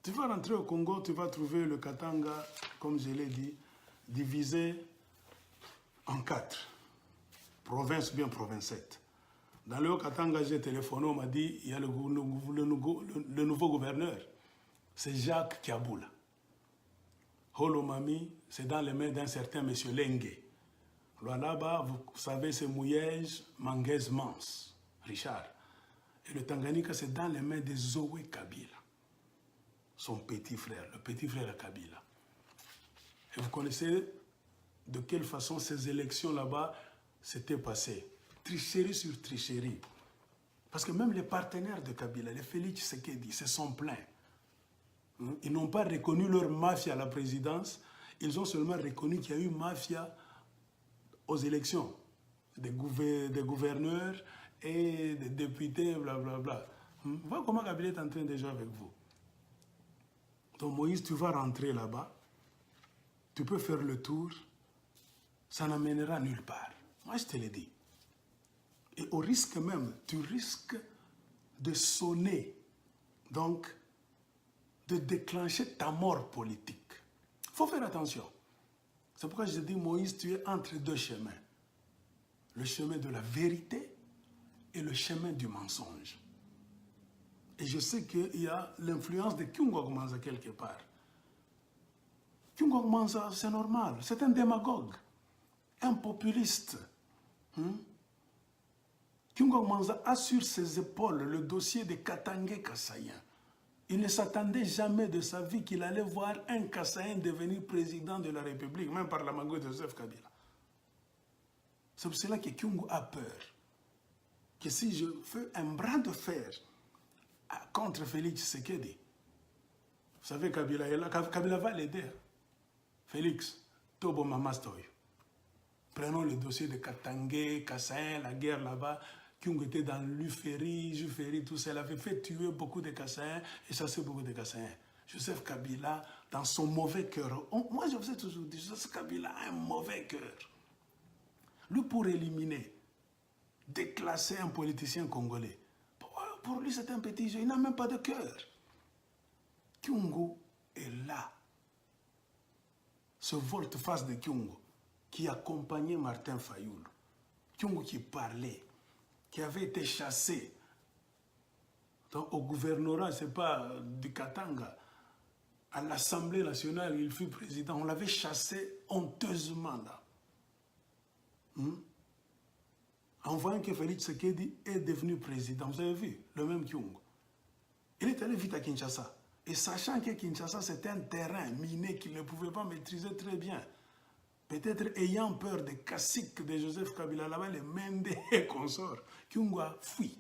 Tu vas rentrer au Congo, tu vas trouver le Katanga, comme je l'ai dit, divisé en 4. Province bien provincette. Dans le Haut-Katanga, j'ai téléphoné, on m'a dit, il y a le nouveau gouverneur. C'est Jacques Kiaboula. Holomami, c'est dans les mains d'un certain monsieur Lengue. Là-bas, vous savez, c'est Mouyej Manguez Mans, Richard. Et le Tanganyika, c'est dans les mains de Zoé Kabila, son petit frère, le petit frère de Kabila. Et vous connaissez de quelle façon ces élections là-bas s'étaient passées. Tricherie sur tricherie. Parce que même les partenaires de Kabila, les Félix Tshisekedi, se sont plaints. Ils n'ont pas reconnu leur mafia à la présidence, ils ont seulement reconnu qu'il y a eu mafia aux élections, des gouverneurs et des députés, blablabla. Voilà comment Kabila est en train de jouer avec vous. Donc Moïse, tu vas rentrer là-bas, tu peux faire le tour, ça n'amènera nulle part. Moi, je te l'ai dit. Et au risque même, tu risques de sonner, donc de déclencher ta mort politique. Il faut faire attention. C'est pourquoi je dis, Moïse, tu es entre deux chemins. Le chemin de la vérité et le chemin du mensonge. Et je sais qu'il y a l'influence de Kyungok Manza quelque part. Kyungok Manza, c'est normal, c'est un démagogue, un populiste. Kyungok Manza a sur ses épaules le dossier de Katangé Kassaïen. Il ne s'attendait jamais de sa vie qu'il allait voir un Kassaïen devenir président de la République, même par la main de Joseph Kabila. C'est pour cela que Kyungo a peur. Que si je fais un bras de fer contre Félix Tshisekedi, vous savez, Kabila est là, Kabila va l'aider. Félix, Tobo Mamastoy. Prenons le dossier de Katangé, Kassaïen, la guerre là-bas. Kyungo était dans l'Uféry, Juféry, tout ça. Elle avait fait tuer beaucoup de Kassaïens et chasser beaucoup de Kassaïens. Joseph Kabila, dans son mauvais cœur, moi je vous ai toujours dit, Joseph Kabila a un mauvais cœur. Lui, pour éliminer, déclasser un politicien congolais, pour lui c'est un petit jeu, il n'a même pas de cœur. Kyungo est là. Ce volte-face de Kyungo qui accompagnait Martin Fayoulou. Kyungo qui parlait, qui avait été chassé donc, au gouvernorat, c'est pas du Katanga, à l'Assemblée nationale, il fut président, on l'avait chassé honteusement là. En voyant que Félix Tshisekedi est devenu président, vous avez vu, le même Kyungo. Il est allé vite à Kinshasa, et sachant que Kinshasa c'était un terrain miné qu'il ne pouvait pas maîtriser très bien, peut-être ayant peur des caciques de Joseph Kabila là-bas, les Mende et consorts, Kyungo a fui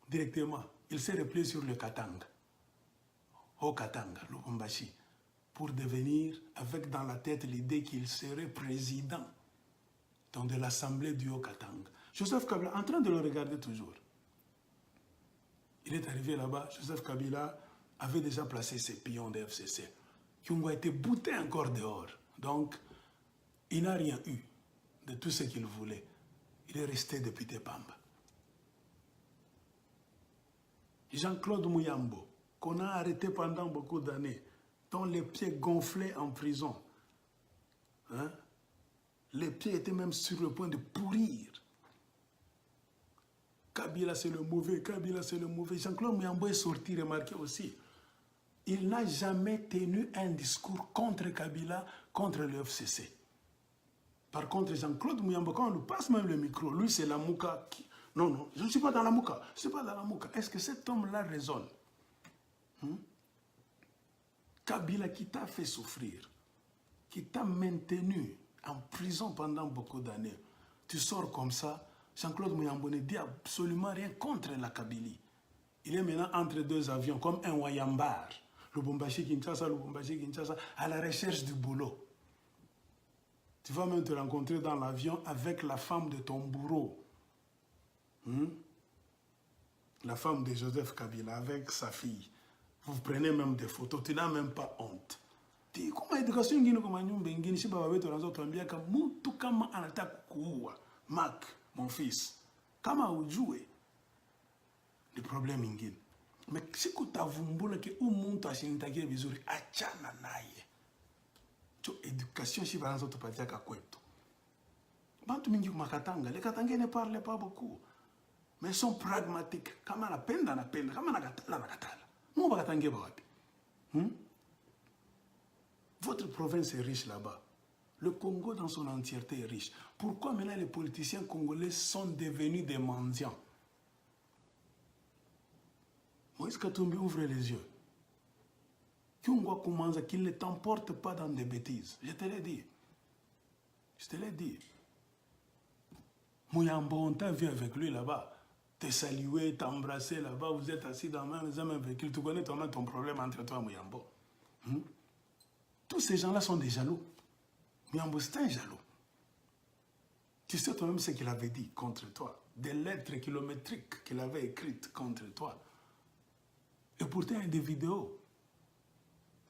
directement. Il s'est replié sur le Katanga, au Katanga, Lubumbashi, pour devenir, avec dans la tête l'idée qu'il serait président donc de l'Assemblée du Haut-Katanga. Joseph Kabila, en train de le regarder toujours, il est arrivé là-bas, Joseph Kabila avait déjà placé ses pions de FCC. Kyungo a été bouté encore dehors. Donc, il n'a rien eu de tout ce qu'il voulait. Il est resté député Pamba. Jean-Claude Mouyambo, qu'on a arrêté pendant beaucoup d'années, dont les pieds gonflaient en prison. Les pieds étaient même sur le point de pourrir. Kabila c'est le mauvais, Kabila c'est le mauvais. Jean-Claude Mouyambo est sorti, remarquez aussi. Il n'a jamais tenu un discours contre Kabila, contre le FCC. Par contre, Jean-Claude Mouyambo, quand on lui passe même le micro, lui c'est la Mouka qui... Non, non, je ne suis pas dans la Mouka, je ne suis pas dans la Mouka. Est-ce que cet homme-là raisonne? Kabila qui t'a fait souffrir, qui t'a maintenu en prison pendant beaucoup d'années, tu sors comme ça, Jean-Claude Mouyambo ne dit absolument rien contre la Kabylie. Il est maintenant entre deux avions, comme un Wayambar, Lubumbashi-Kinshasa, Lubumbashi-Kinshasa, à la recherche du boulot. Tu vas même te rencontrer dans l'avion avec la femme de ton bourreau. La femme de Joseph Kabila, avec sa fille. Vous prenez même des photos, tu n'as même pas honte. Tu dis, comment éducation ngine comme un bengine, si baba beto razo tuambia kama mtu kama anataka kuua, Marc, mon fils, kama ujue, le problème ingine. Mais si tu as vu que ou muntu ashinitagie vizuri achana naye. Tu éducation si banzo to patia ka kwetu. Bantu mingi kumakatanga, les Katangais ne parlent pas beaucoup. Mais ils sont pragmatiques. Kama napenda, kama nakatala. Nous va Katangais ba wapi? Votre province est riche là-bas. Le Congo dans son entièreté est riche. Pourquoi maintenant les politiciens congolais sont devenus des mendiants? Moïse Katumbi ouvre les yeux. Qu'il ne t'emporte pas dans des bêtises. Je te l'ai dit. Je te l'ai dit. Mouyambo, on t'a vu avec lui là-bas. Te saluer, t'embrasser là-bas. Vous êtes assis dans le même véhicule. Tu connais toi-même ton problème entre toi et Mouyambo. Tous ces gens-là sont des jaloux. Mouyambo, c'est un jaloux. Tu sais toi-même ce qu'il avait dit contre toi. Des lettres kilométriques qu'il avait écrites contre toi. Et pourtant, il y a des vidéos.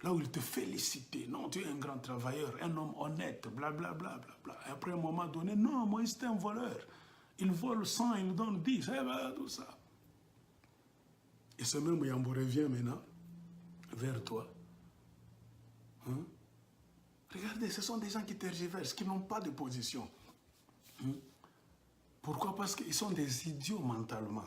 Là où il te félicitait. Non, tu es un grand travailleur, un homme honnête, blablabla. Bla, bla, bla. Et après un moment donné, non, moi, c'est un voleur. Il vole 100, il donne 10, tout ça. Et ce même Mouyambo revient maintenant vers toi. Regardez, ce sont des gens qui tergiversent, qui n'ont pas de position. Pourquoi? Parce qu'ils sont des idiots mentalement.